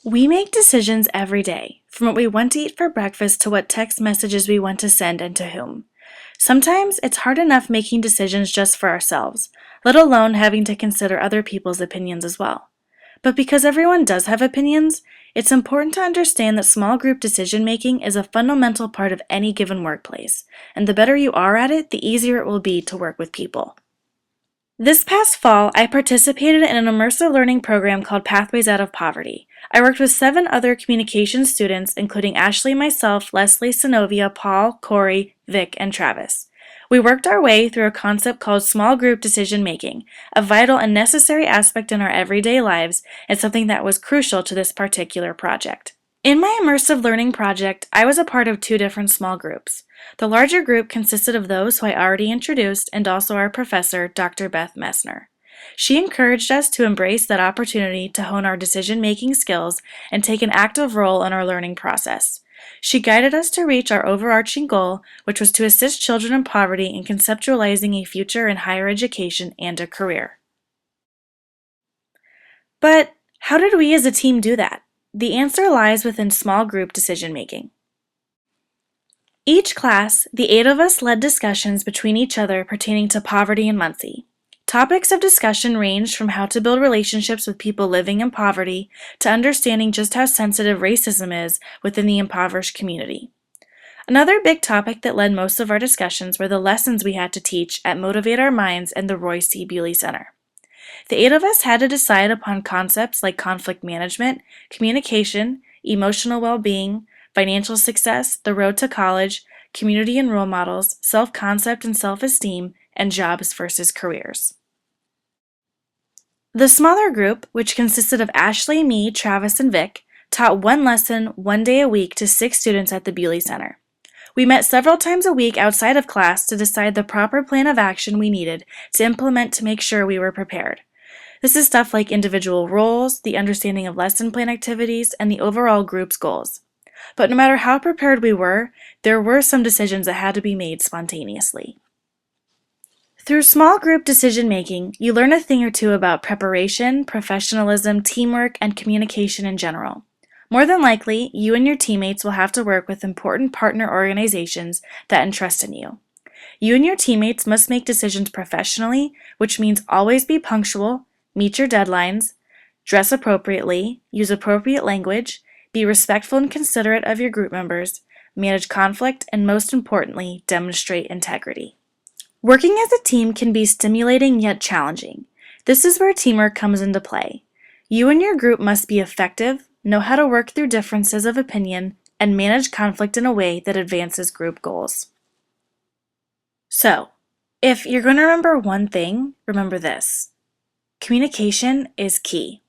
We make decisions every day, from what we want to eat for breakfast to what text messages we want to send and to whom. Sometimes it's hard enough making decisions just for ourselves, let alone having to consider other people's opinions as well. But because everyone does have opinions, it's important to understand that small group decision making is a fundamental part of any given workplace, and the better you are at it, the easier it will be to work with people. This past fall, I participated in an immersive learning program called Pathways Out of Poverty. I worked with 7 other communication students, including Ashley, myself, Leslie, Synovia, Paul, Corey, Vic, and Travis. We worked our way through a concept called small group decision making, a vital and necessary aspect in our everyday lives and something that was crucial to this particular project. In my immersive learning project, I was a part of 2 different small groups. The larger group consisted of those who I already introduced and also our professor, Dr. Beth Messner. She encouraged us to embrace that opportunity to hone our decision-making skills and take an active role in our learning process. She guided us to reach our overarching goal, which was to assist children in poverty in conceptualizing a future in higher education and a career. But how did we as a team do that? The answer lies within small group decision-making. Each class, the 8 of us led discussions between each other pertaining to poverty in Muncie. Topics of discussion ranged from how to build relationships with people living in poverty to understanding just how sensitive racism is within the impoverished community. Another big topic that led most of our discussions were the lessons we had to teach at Motivate Our Minds and the Roy C. Bewley Center. The 8 of us had to decide upon concepts like conflict management, communication, emotional well-being, financial success, the road to college, community and role models, self-concept and self-esteem, and jobs versus careers. The smaller group, which consisted of Ashley, me, Travis, and Vic, taught 1 lesson 1 day a week to 6 students at the Bewley Center. We met several times a week outside of class to decide the proper plan of action we needed to implement to make sure we were prepared. This is stuff like individual roles, the understanding of lesson plan activities, and the overall group's goals. But no matter how prepared we were, there were some decisions that had to be made spontaneously. Through small group decision making, you learn a thing or two about preparation, professionalism, teamwork, and communication in general. More than likely, you and your teammates will have to work with important partner organizations that entrust in you. You and your teammates must make decisions professionally, which means always be punctual, meet your deadlines, dress appropriately, use appropriate language, be respectful and considerate of your group members, manage conflict, and most importantly, demonstrate integrity. Working as a team can be stimulating yet challenging. This is where teamwork comes into play. You and your group must be effective, know how to work through differences of opinion, and manage conflict in a way that advances group goals. So, if you're going to remember one thing, remember this. Communication is key.